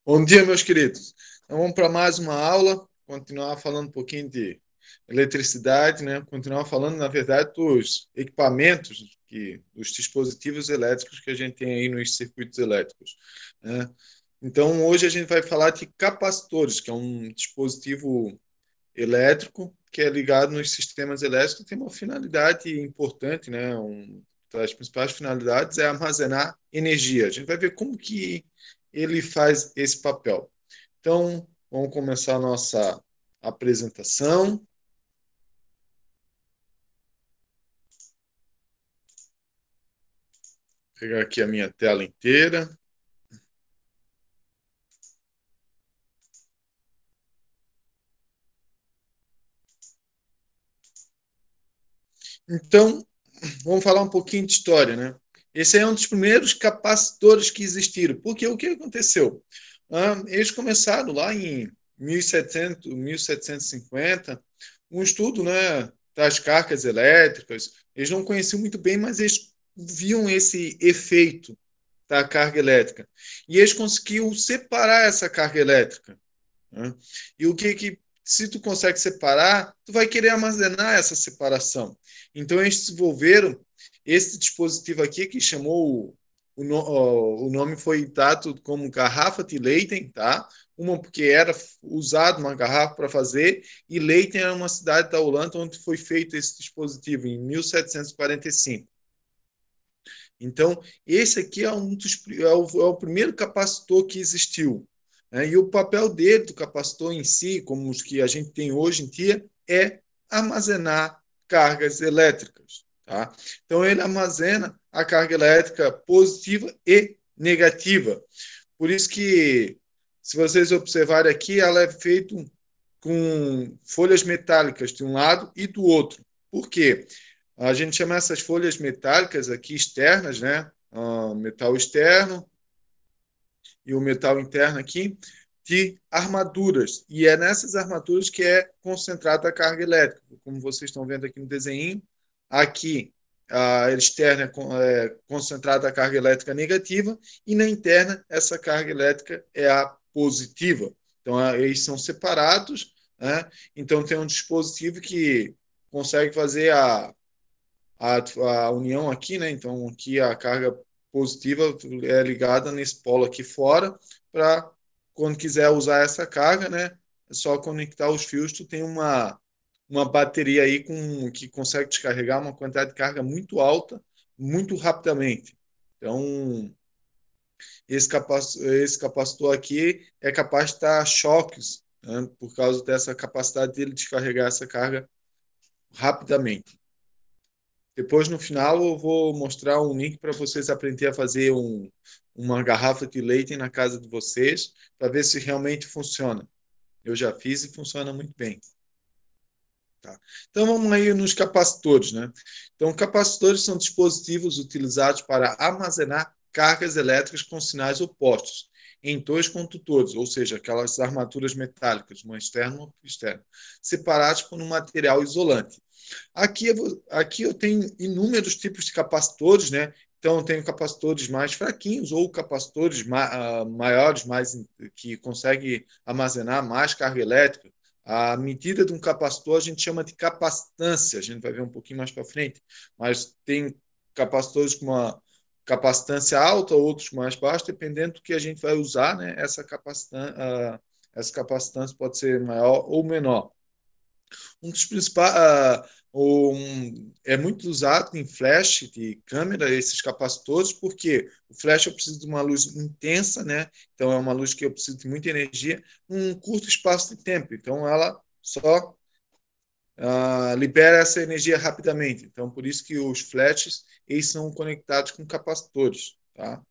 Bom dia, meus queridos. Então, vamos para mais uma aula, continuar falando um pouquinho de eletricidade, né? Continuar falando, na verdade, dos equipamentos, dos dispositivos elétricos que a gente tem aí nos circuitos elétricos, né? Então, hoje a gente vai falar de capacitores, que é um dispositivo elétrico que é ligado nos sistemas elétricos, tem uma finalidade importante, né? Das principais finalidades é armazenar energia. A gente vai ver como que ele faz esse papel. Então, vamos começar a nossa apresentação. Vou pegar aqui a minha tela inteira. Então, vamos falar um pouquinho de história, né? Esse é um dos primeiros capacitores que existiram. Porque o que aconteceu? Eles começaram lá em 1700, 1750, um estudo, né, das cargas elétricas. Eles não conheciam muito bem, mas eles viam esse efeito da carga elétrica. E eles conseguiam separar essa carga elétrica, né? E o que se tu consegue separar, tu vai querer armazenar essa separação. Então eles desenvolveram esse dispositivo aqui que chamou o nome foi dado como garrafa de Leiden, tá? Uma porque era usado uma garrafa para fazer e Leiden era uma cidade da Holanda onde foi feito esse dispositivo em 1745. Então, esse aqui é o primeiro capacitor que existiu, né? E o papel dele, do capacitor em si, como os que a gente tem hoje em dia, é armazenar cargas elétricas. Tá? Então, ele armazena a carga elétrica positiva e negativa. Por isso que, se vocês observarem aqui, ela é feita com folhas metálicas de um lado e do outro. Por quê? A gente chama essas folhas metálicas aqui externas, né? Metal externo e o metal interno aqui, de armaduras. E é nessas armaduras que é concentrada a carga elétrica. Como vocês estão vendo aqui no desenho, aqui a externa é concentrada a carga elétrica negativa e na interna essa carga elétrica é a positiva. Então, eles são separados, né? Então, tem um dispositivo que consegue fazer a união aqui, né? Então, aqui a carga positiva é ligada nesse polo aqui fora, para quando quiser usar essa carga, né? É só conectar os fios, tu tem uma bateria aí que consegue descarregar uma quantidade de carga muito alta, muito rapidamente. Então, esse capacitor aqui é capaz de dar choques, né? Por causa dessa capacidade dele descarregar essa carga rapidamente. Depois, no final, eu vou mostrar um link para vocês aprenderem a fazer uma garrafa de leite na casa de vocês, para ver se realmente funciona. Eu já fiz e funciona muito bem. Tá? Então, vamos aí nos capacitores, né? Então, capacitores são dispositivos utilizados para armazenar cargas elétricas com sinais opostos em dois condutores, ou seja, aquelas armaduras metálicas, uma externa e uma externa, separados por um material isolante. Aqui eu tenho inúmeros tipos de capacitores, né? Então, eu tenho capacitores mais fraquinhos ou capacitores maiores, que conseguem armazenar mais carga elétrica. A medida de um capacitor a gente chama de capacitância, a gente vai ver um pouquinho mais para frente, mas tem capacitores com uma capacitância alta, outros mais baixa, dependendo do que a gente vai usar, né? Essa capacitância pode ser maior ou menor. Um dos principais, é muito usado em flash de câmera, esses capacitores, porque o flash eu preciso de uma luz intensa, né? Então é uma luz que eu preciso de muita energia, num curto espaço de tempo. Então ela só libera essa energia rapidamente. Então por isso que os flashes eles são conectados com capacitores, tá?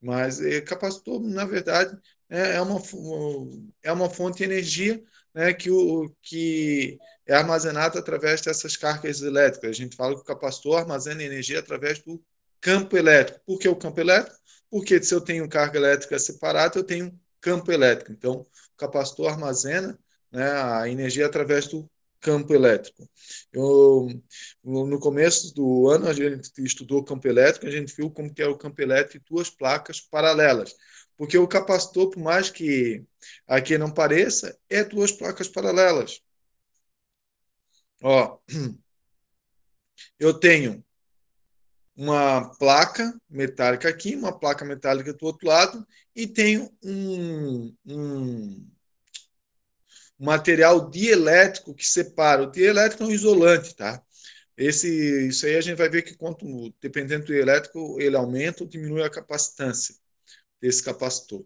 Mas capacitor, na verdade, é uma fonte de energia, né, que é armazenada através dessas cargas elétricas. A gente fala que o capacitor armazena energia através do campo elétrico. Por que o campo elétrico? Porque se eu tenho carga elétrica separada, eu tenho campo elétrico. Então, o capacitor armazena, né, a energia através do campo elétrico. Eu, no começo do ano, a gente estudou campo elétrico, a gente viu como que é o campo elétrico e duas placas paralelas. Porque o capacitor, por mais que aqui não pareça, é duas placas paralelas. Ó, eu tenho uma placa metálica aqui, uma placa metálica do outro lado, e tenho um material dielétrico que separa. O dielétrico é um isolante, tá? Isso aí a gente vai ver que, quanto, dependendo do elétrico, ele aumenta ou diminui a capacitância desse capacitor.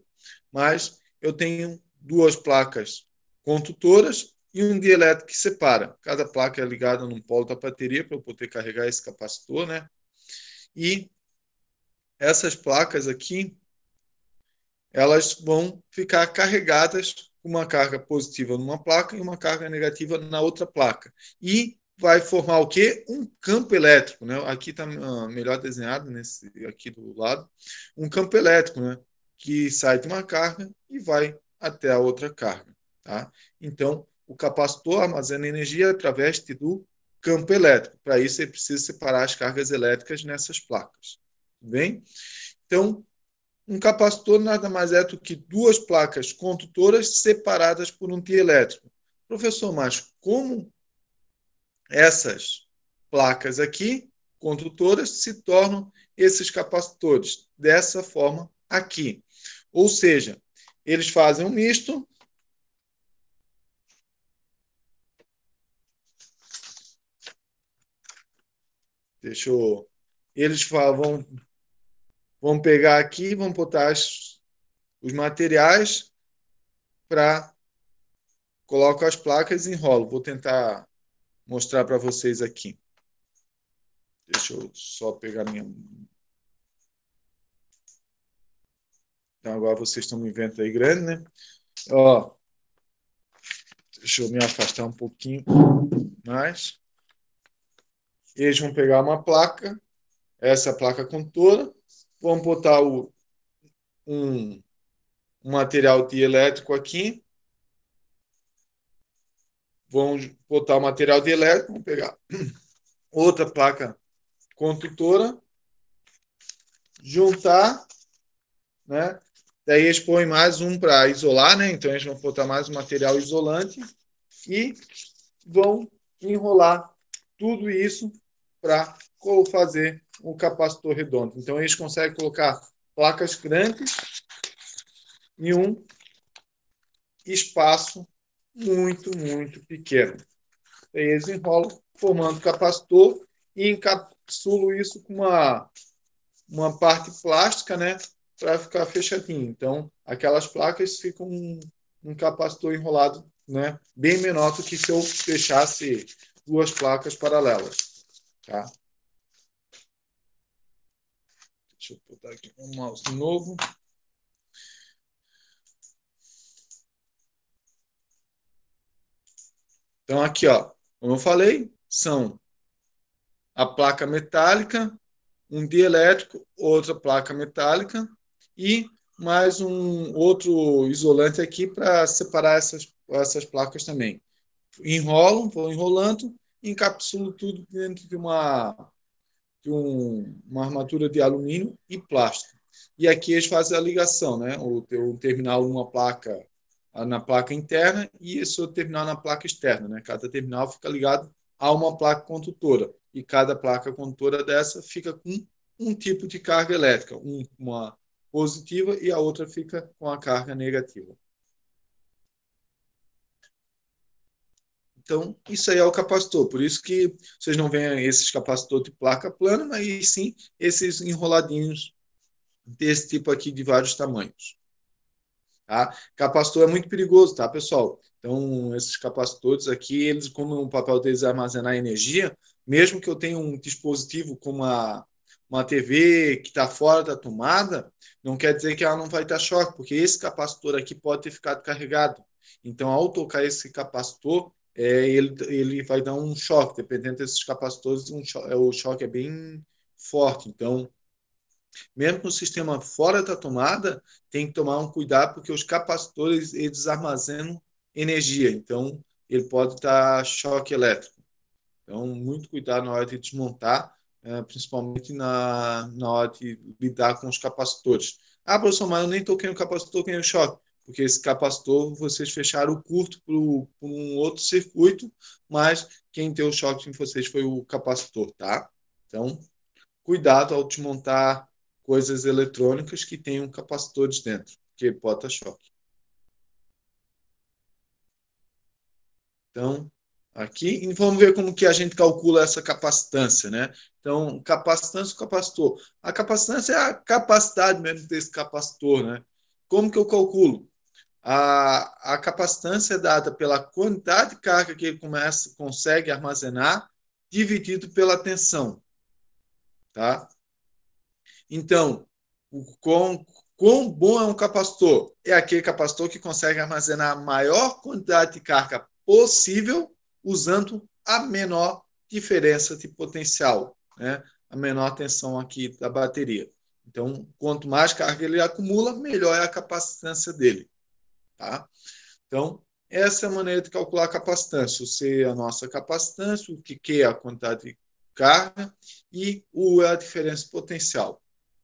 Mas eu tenho duas placas condutoras e um dielétrico que separa. Cada placa é ligada num polo da bateria para eu poder carregar esse capacitor, né? E essas placas aqui, elas vão ficar carregadas com uma carga positiva numa placa e uma carga negativa na outra placa. E vai formar o quê? Um campo elétrico, né? Aqui está melhor desenhado nesse aqui do lado, um campo elétrico, né? Que sai de uma carga e vai até a outra carga, tá? Então, o capacitor armazena energia através do campo elétrico. Para isso, ele precisa separar as cargas elétricas nessas placas, bem? Então, um capacitor nada mais é do que duas placas condutoras separadas por um dielétrico. Professor, mas como essas placas aqui, condutoras, se tornam esses capacitores? Dessa forma aqui. Ou seja, eles fazem um misto. Deixa eu. Eles vão pegar aqui, vão botar os materiais para colocar as placas e enrolam. Vou tentar mostrar para vocês aqui. Deixa eu só pegar minha. Então agora vocês estão no evento aí grande, né? Ó, deixa eu me afastar um pouquinho mais. Eles vão pegar uma placa, essa placa condutora, vão botar um, um material dielétrico aqui, vão botar o material dielétrico, vão pegar outra placa condutora, juntar, né? Daí eles põem mais um para isolar, né? Então eles vão botar mais um material isolante e vão enrolar tudo isso para fazer um capacitor redondo. Então eles conseguem colocar placas grandes em um espaço muito pequeno. Aí eles enrolam, formando capacitor e encapsulam isso com uma parte plástica, né, para ficar fechadinho. Então, aquelas placas ficam um capacitor enrolado, né, bem menor do que se eu deixasse duas placas paralelas. Tá? Deixa eu botar aqui um mouse novo. Então, aqui, ó, como eu falei, são a placa metálica, um dielétrico, outra placa metálica e mais um outro isolante aqui para separar essas placas também. Enrolam, vão enrolando, encapsulam tudo dentro uma armatura de alumínio e plástico. E aqui eles fazem a ligação, né? O terminal numa placa na placa interna e esse outro terminal na placa externa, né? Cada terminal fica ligado a uma placa condutora e cada placa condutora dessa fica com um tipo de carga elétrica, uma positiva e a outra fica com a carga negativa. Então, isso aí é o capacitor. Por isso que vocês não veem esses capacitores de placa plana, mas sim esses enroladinhos desse tipo aqui de vários tamanhos. Tá? Capacitor é muito perigoso, tá, pessoal? Então, esses capacitores aqui, eles, como o papel deles é armazenar energia, mesmo que eu tenha um dispositivo como uma TV que está fora da tomada, não quer dizer que ela não vai dar choque, porque esse capacitor aqui pode ter ficado carregado. Então, ao tocar esse capacitor, ele vai dar um choque. Dependendo desses capacitores, o choque é bem forte. Então, mesmo com o sistema fora da tomada, tem que tomar um cuidado, porque os capacitores eles armazenam energia. Então, ele pode dar choque elétrico. Então, muito cuidado na hora de desmontar, principalmente na hora de lidar com os capacitores. Ah, professor, mas eu nem toquei no capacitor, toquei no choque. Porque esse capacitor, vocês fecharam o curto por um outro circuito, mas quem deu o choque em vocês foi o capacitor, tá? Então, cuidado ao desmontar coisas eletrônicas que tenham capacitores dentro, que bota choque. Então, aqui, e vamos ver como que a gente calcula essa capacitância, né? Então, capacitância, capacitor. A capacitância é a capacidade mesmo desse capacitor, né? Como que eu calculo? A capacitância é dada pela quantidade de carga que ele consegue armazenar, dividido pela tensão, tá? Então, quão bom é um capacitor? É aquele capacitor que consegue armazenar a maior quantidade de carga possível usando a menor diferença de potencial, né? A menor tensão aqui da bateria. Então, quanto mais carga ele acumula, melhor é a capacitância dele, tá? Então, essa é a maneira de calcular a capacitância. O C é a nossa capacitância, o que é a quantidade de carga e o é a diferença potencial.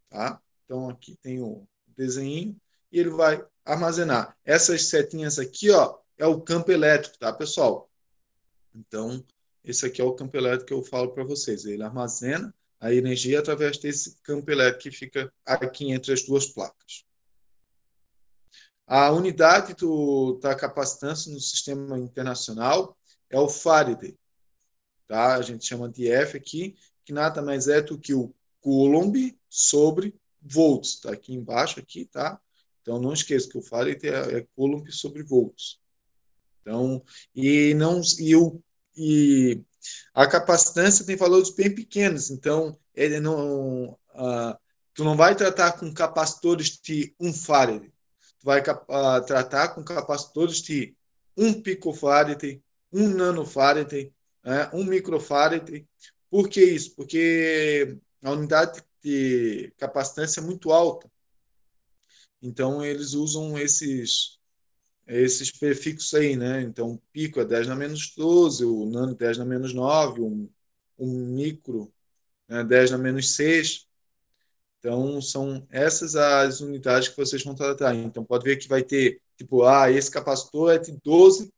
Tá? Então, aqui tem o desenho e ele vai armazenar. Essas setinhas aqui, ó, é o campo elétrico, tá, pessoal? Então, esse aqui é o campo elétrico que eu falo para vocês. Ele armazena a energia através desse campo elétrico que fica aqui entre as duas placas. A unidade da capacitância no sistema internacional é o Faraday, tá? A gente chama de F aqui, que nada mais é do que o Coulomb sobre volts, tá aqui embaixo aqui, tá? Então não esqueça que o Faraday é Coulomb sobre volts. Então, e não e a capacitância tem valores bem pequenos, então ele não tu não vai tratar com capacitores de 1 Faraday. Tu vai tratar com capacitores de 1 pF, 1 nF, 1 microfarad. Por que isso? Porque a unidade de capacitância é muito alta. Então, eles usam esses prefixos aí, né? Então, pico é 10 na menos 12, o nano 10 na menos 9, um micro, né, 10 na menos 6. Então, são essas as unidades que vocês vão tratar. Então, pode ver que vai ter, tipo, esse capacitor é de 12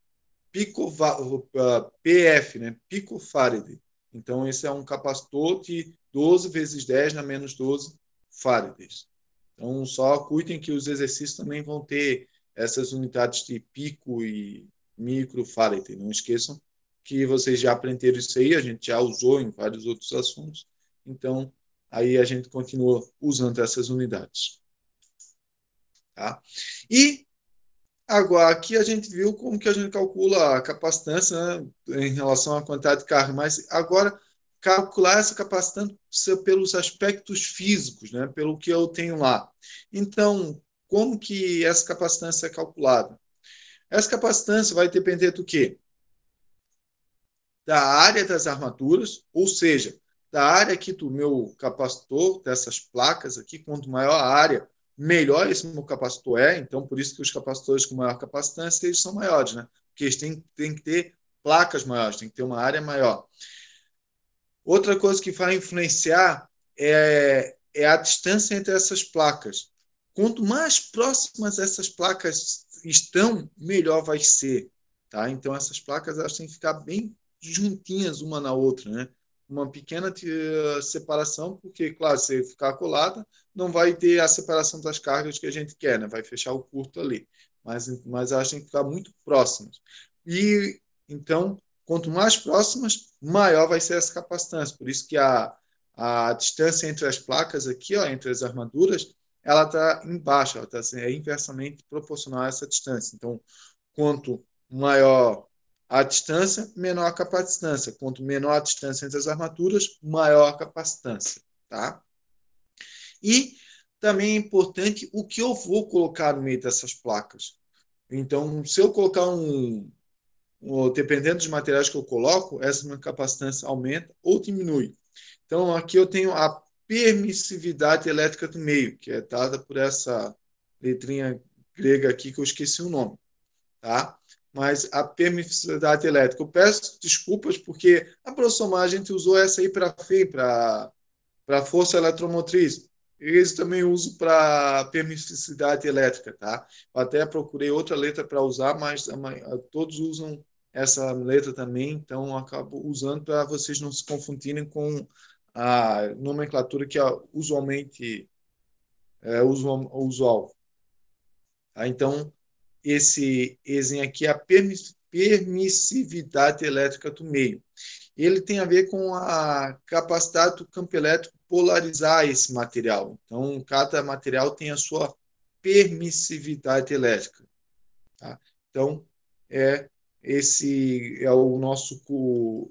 PF, né? Picofarad. Então, esse é um capacitor de 12 vezes 10 na menos 12 farads. Então, só cuidem que os exercícios também vão ter essas unidades de pico e microfarad. Não esqueçam que vocês já aprenderam isso aí, a gente já usou em vários outros assuntos. Então, aí a gente continua usando essas unidades. Tá? E agora, aqui a gente viu como que a gente calcula a capacitância, né, em relação à quantidade de carga, mas agora calcular essa capacitância pelos aspectos físicos, né, pelo que eu tenho lá. Então, como que essa capacitância é calculada? Essa capacitância vai depender do quê? Da área das armaduras, ou seja, da área aqui do meu capacitor, dessas placas aqui, quanto maior a área, melhor esse meu capacitor é. Então, por isso que os capacitores com maior capacitância, eles são maiores, né? Porque eles têm que ter placas maiores, tem que ter uma área maior. Outra coisa que vai influenciar é a distância entre essas placas. Quanto mais próximas essas placas estão, melhor vai ser. Tá? Então, essas placas elas têm que ficar bem juntinhas uma na outra, né? Uma pequena separação, porque, claro, se ficar colada, não vai ter a separação das cargas que a gente quer, né? Vai fechar o curto ali. Mas elas têm que ficar muito próximas. E, então, quanto mais próximas, maior vai ser essa capacitância. Por isso que a distância entre as placas aqui, ó, entre as armaduras, ela está embaixo, ela está é inversamente proporcional a essa distância. Então, quanto maior a distância, menor a capacitância. Quanto menor a distância entre as armaduras, maior a capacitância. Tá? E também é importante o que eu vou colocar no meio dessas placas. Então, se eu colocar dependendo dos materiais que eu coloco, essa minha capacitância aumenta ou diminui. Então, aqui eu tenho a permissividade elétrica do meio, que é dada por essa letrinha grega aqui que eu esqueci o nome, tá? Mas a permissividade elétrica, eu peço desculpas porque a professor, a gente usou essa aí para força eletromotriz. Esse também uso para permissividade elétrica, tá? Eu até procurei outra letra para usar, mas todos usam essa letra também, então eu acabo usando para vocês não se confundirem com a nomenclatura que é usualmente usual. Tá? Então, esse exemplo aqui é a permissividade elétrica do meio. Ele tem a ver com a capacidade do campo elétrico polarizar esse material. Então, cada material tem a sua permissividade elétrica. Tá? Então, esse é o nosso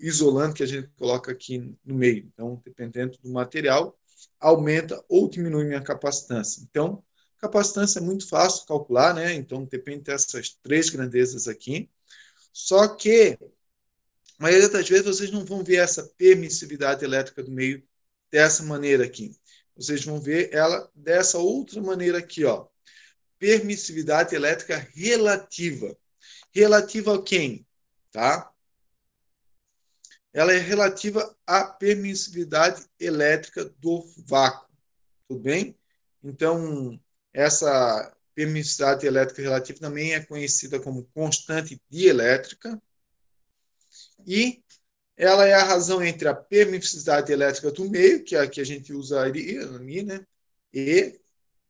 isolante que a gente coloca aqui no meio. Então, dependendo do material, aumenta ou diminui minha capacitância. Então, capacitância é muito fácil de calcular, né? Então, depende dessas três grandezas aqui. Só que a maioria das vezes vocês não vão ver essa permissividade elétrica do meio dessa maneira aqui. Vocês vão ver ela dessa outra maneira aqui, ó. Permissividade elétrica relativa. Relativa a quem? Tá? Ela é relativa à permissividade elétrica do vácuo. Tudo bem? Então, essa permissividade elétrica relativa também é conhecida como constante dielétrica e ela é a razão entre a permissividade elétrica do meio, que é a que a gente usa ali, né? E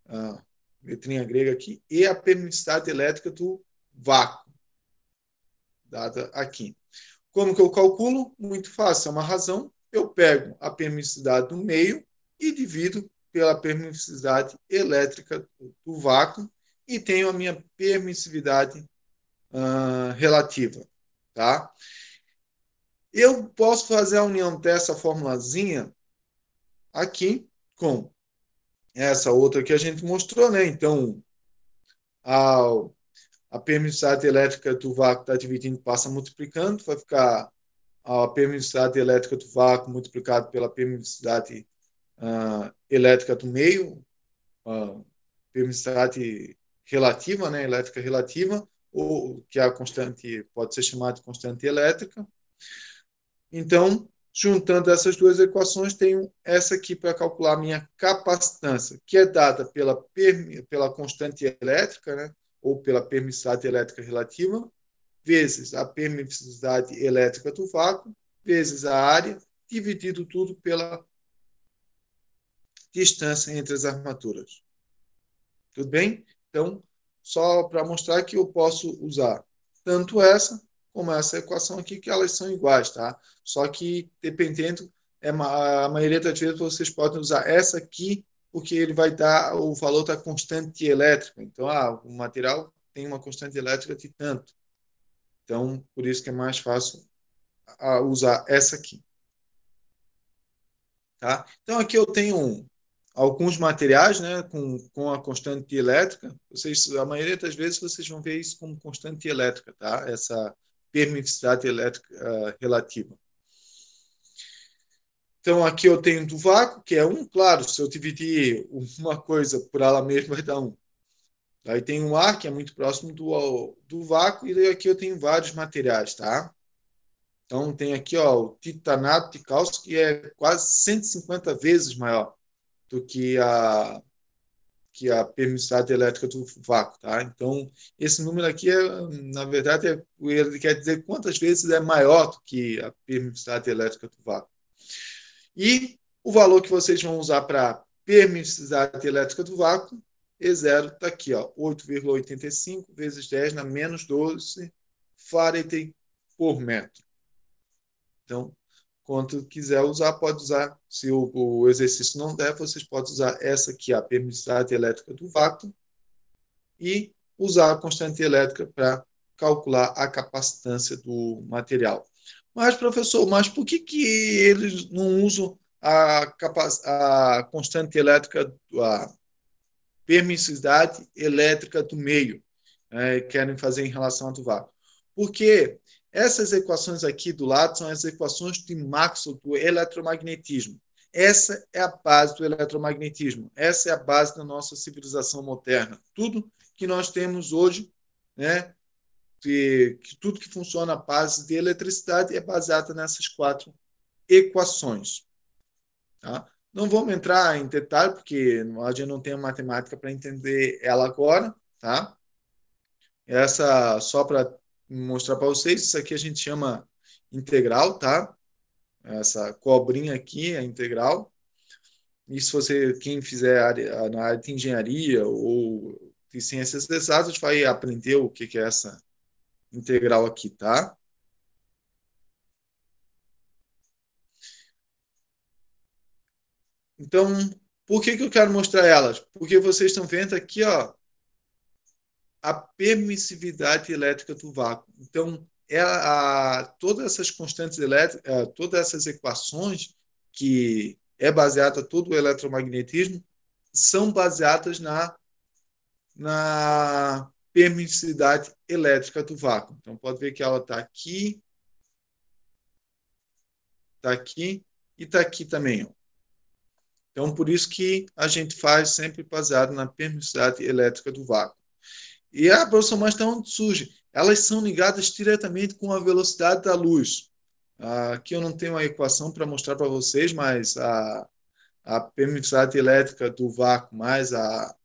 a letrinha grega aqui, e a permissividade elétrica do vácuo, dada aqui. Como que eu calculo? Muito fácil, é uma razão. Eu pego a permissividade do meio e divido pela permissividade elétrica do vácuo e tenho a minha permissividade relativa, tá? Eu posso fazer a união dessa formulazinha aqui com essa outra que a gente mostrou, né? Então, a, a permissividade elétrica do vácuo está dividindo, passa multiplicando, vai ficar a permissividade elétrica do vácuo multiplicado pela permissividade elétrica do meio, permissividade relativa, né? Elétrica relativa, ou que é a constante, pode ser chamada de constante elétrica. Então, juntando essas duas equações, tenho essa aqui para calcular a minha capacitância, que é dada pela constante elétrica, né, ou pela permissividade elétrica relativa, vezes a permissividade elétrica do vácuo, vezes a área, dividido tudo pela distância entre as armaturas. Tudo bem? Então, só para mostrar que eu posso usar tanto essa como essa equação aqui, que elas são iguais, tá? Só que, dependendo, a maioria das vezes vocês podem usar essa aqui, porque ele vai dar o valor da constante elétrica. Então, o material tem uma constante elétrica de tanto. Então, por isso que é mais fácil usar essa aqui. Tá? Então, aqui eu tenho alguns materiais, né, com a constante elétrica. A maioria das vezes vocês vão ver isso como constante elétrica, tá? Essa permissividade elétrica relativa. Então, aqui eu tenho do vácuo, que é 1, claro, se eu dividir uma coisa por ela mesma, vai dar 1. Aí tem o ar, que é muito próximo do vácuo, e aqui eu tenho vários materiais, tá? Então, tem aqui ó, o titanato de cálcio, que é quase 150 vezes maior do que a permissividade elétrica do vácuo, tá? Então, esse número aqui, na verdade, ele quer dizer quantas vezes é maior do que a permissividade elétrica do vácuo. E o valor que vocês vão usar para permissividade elétrica do vácuo, E0 está aqui, 8,85 vezes 10 na menos 12 Fahrenheit por metro. Então, quanto quiser usar, pode usar. Se o exercício não der, vocês podem usar essa aqui, a permissividade elétrica do vácuo, e usar a constante elétrica para calcular a capacitância do material. Mas, professor, por que eles não usam a constante elétrica, a permissividade elétrica do meio, querem fazer em relação ao do vácuo? Porque essas equações aqui do lado são as equações de Maxwell do eletromagnetismo. Essa é a base do eletromagnetismo. Essa é a base da nossa civilização moderna. Tudo que nós temos hoje, né, tudo que funciona à base de eletricidade é baseado nessas 4 equações. Tá? Não vamos entrar em detalhe, porque a gente não tem a matemática para entender ela agora, tá? Essa, só para mostrar para vocês, isso aqui a gente chama integral, tá? Essa cobrinha aqui é integral. E se você, quem fizer na área de engenharia ou de ciências exatas, vai aprender o que é essa integral aqui, tá? Então, por que eu quero mostrar elas? Porque vocês estão vendo aqui, ó, a permissividade elétrica do vácuo. Então, todas essas constantes elétricas, todas essas equações que é baseada todo o eletromagnetismo são baseadas na permissividade elétrica do vácuo. Então, pode ver que ela está aqui e está aqui também. Ó. Então, por isso que a gente faz sempre baseado na permissividade elétrica do vácuo. E a produção mais está onde surge? Elas são ligadas diretamente com a velocidade da luz. Aqui eu não tenho a equação para mostrar para vocês, mas a permissividade elétrica do vácuo mais a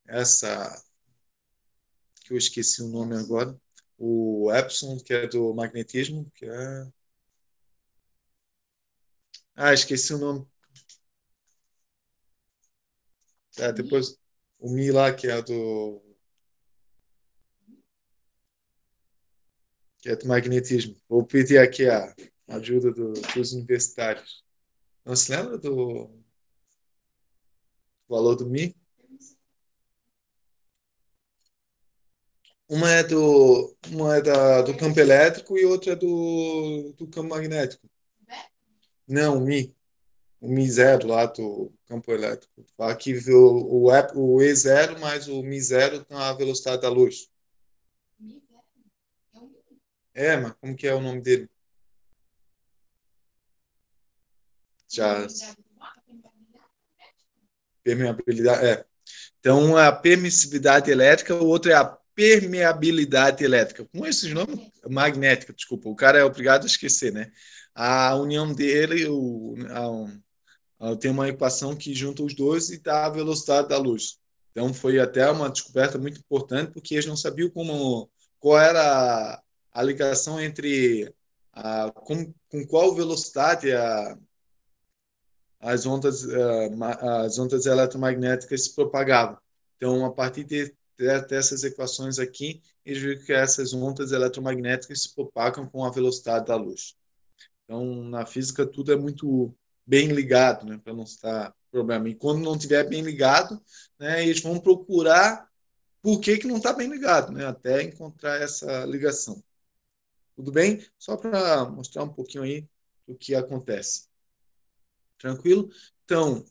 essa que eu esqueci o nome agora, o epsilon, que é do magnetismo, que é... esqueci o nome. Depois o Mi lá, que é do magnetismo. Vou pedir aqui a ajuda dos universitários. Não se lembra do valor do Mi? Do campo elétrico e outra é do campo magnético. Não, o Mi zero lá do campo elétrico. Aqui o E zero mais o Mi zero na velocidade da luz. É, mas como que é o nome dele? Já permeabilidade. Então, a permissividade elétrica, o outro é a permeabilidade elétrica. Com esses nomes, magnética, desculpa, o cara é obrigado a esquecer, né? A união dele, tem uma equação que junta os dois e dá a velocidade da luz. Então, foi até uma descoberta muito importante, porque eles não sabiam qual era a ligação entre com qual velocidade as ondas eletromagnéticas se propagavam. Então, a partir dessas equações aqui, eles viram que essas ondas eletromagnéticas se propagam com a velocidade da luz. Então, na física, tudo é muito bem ligado, né, para não estar problema. E quando não estiver bem ligado, né, eles vão procurar por que não está bem ligado, né, até encontrar essa ligação. Tudo bem? Só para mostrar um pouquinho aí do que acontece. Tranquilo? Então,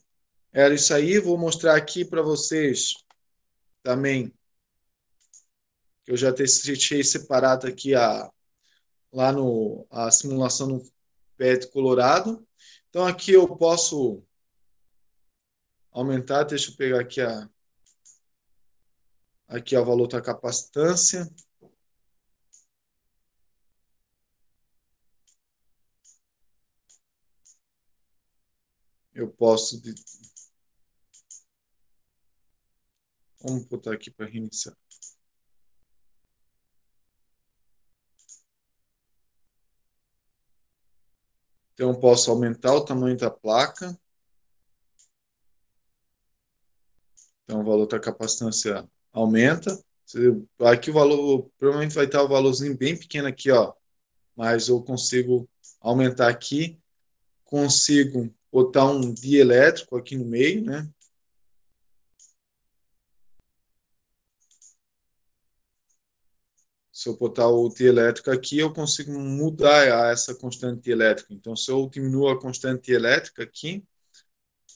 era isso aí. Vou mostrar aqui para vocês também, que eu já deixei separado aqui lá a simulação no PET Colorado. Então, aqui eu posso aumentar, deixa eu pegar aqui o valor da capacitância. Eu posso, vamos botar aqui para reiniciar. Então, eu posso aumentar o tamanho da placa. Então, o valor da capacitância aumenta. Aqui o valor, provavelmente vai estar o valorzinho bem pequeno aqui, ó. Mas eu consigo aumentar aqui. Consigo botar um dielétrico aqui no meio, né? Se eu botar o dielétrico aqui, eu consigo mudar essa constante dielétrica. Então, se eu diminuo a constante dielétrica aqui,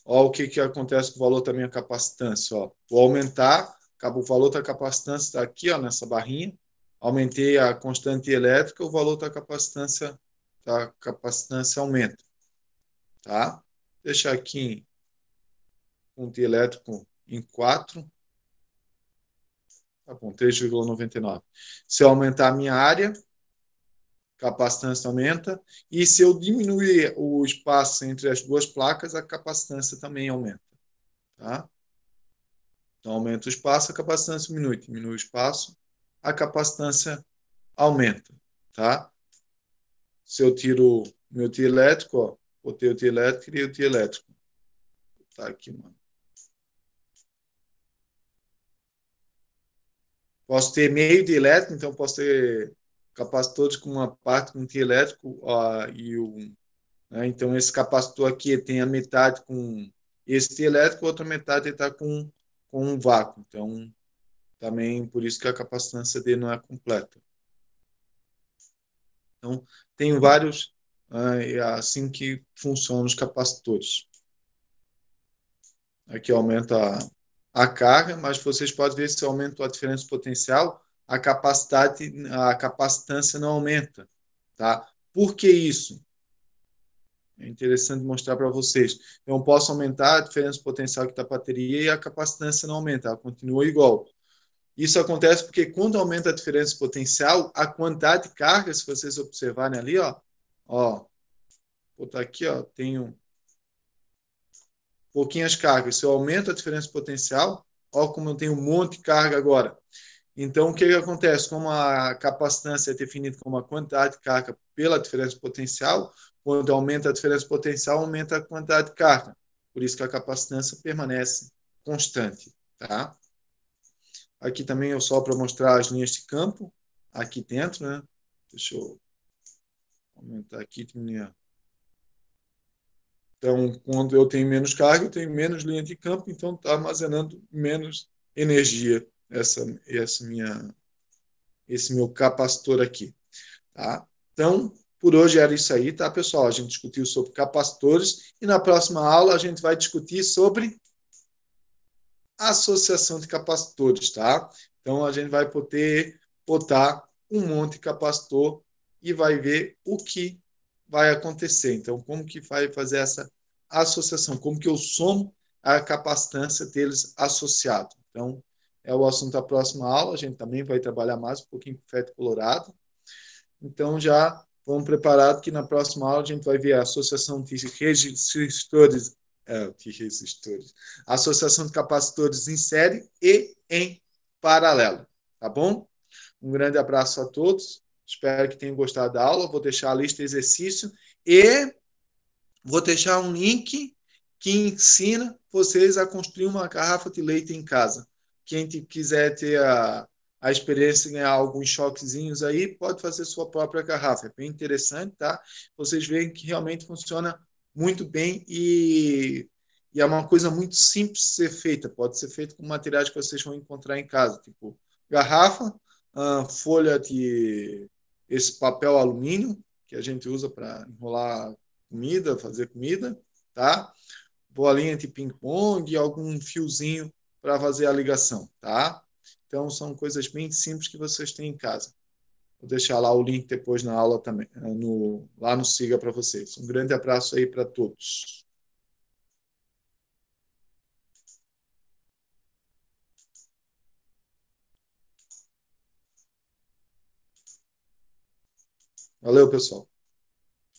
ó, o que acontece com o valor da minha capacitância. Ó. Vou aumentar, o valor da capacitância está aqui, ó, nessa barrinha. Aumentei a constante elétrica, o valor da capacitância aumenta. Tá? Vou deixar aqui um dielétrico em 4. Tá bom, 3,99. Se eu aumentar a minha área, capacitância aumenta, e se eu diminuir o espaço entre as duas placas, a capacitância também aumenta. Tá? Então, aumenta o espaço, a capacitância diminui. Diminui o espaço, a capacitância aumenta. Tá? Se eu tiro meu tio elétrico, ó, botei o tio elétrico, criei o tio elétrico. Tá aqui, mano. Posso ter meio de elétrico, então posso ter capacitores com uma parte com tio elétrico e o, né? Então esse capacitor aqui tem a metade com esse tio elétrico, a outra metade está com um vácuo. Então também por isso que a capacitância dele não é completa. Então tem vários assim que funcionam os capacitores. Aqui aumenta a carga, mas vocês podem ver se aumenta a diferença potencial, a capacitância não aumenta, tá? Por que isso? É interessante mostrar para vocês. Então, eu posso aumentar a diferença potencial que está a bateria e a capacitância não aumenta, ela continua igual. Isso acontece porque quando aumenta a diferença potencial, a quantidade de carga, se vocês observarem ali, ó, vou botar aqui, ó, tenho pouquinhas cargas. Se eu aumento a diferença potencial, ó como eu tenho um monte de carga agora. Então, o que acontece? Como a capacitância é definida como a quantidade de carga pela diferença potencial, quando aumenta a diferença potencial, aumenta a quantidade de carga. Por isso que a capacitância permanece constante. Tá? Aqui também eu só para mostrar as linhas de campo, aqui dentro, né? Deixa eu aumentar aqui, diminuir. Então, quando eu tenho menos carga, eu tenho menos linha de campo, então está armazenando menos energia esse meu capacitor aqui. Tá? Então, por hoje era isso aí, tá, pessoal? A gente discutiu sobre capacitores e na próxima aula a gente vai discutir sobre associação de capacitores, tá? Então, a gente vai poder botar um monte de capacitor e vai ver o que vai acontecer. Então, como que vai fazer essa associação? Como que eu somo a capacitância deles associado? Então, é o assunto da próxima aula. A gente também vai trabalhar mais um pouquinho com FET colorado. Então, já vamos preparado que na próxima aula a gente vai ver a associação de resistores, associação de capacitores em série e em paralelo. Tá bom? Um grande abraço a todos. Espero que tenham gostado da aula. Vou deixar a lista de exercício e vou deixar um link que ensina vocês a construir uma garrafa de leite em casa. Quem quiser ter a experiência de ganhar alguns choquezinhos aí, pode fazer sua própria garrafa. É bem interessante, tá? Vocês veem que realmente funciona muito bem e é uma coisa muito simples de ser feita. Pode ser feita com materiais que vocês vão encontrar em casa, tipo garrafa, folha de esse papel alumínio que a gente usa para enrolar comida, fazer comida, tá? Bolinha de ping-pong e algum fiozinho para fazer a ligação, tá? Então são coisas bem simples que vocês têm em casa. Vou deixar lá o link depois na aula também, lá no Siga para vocês. Um grande abraço aí para todos. Valeu, pessoal.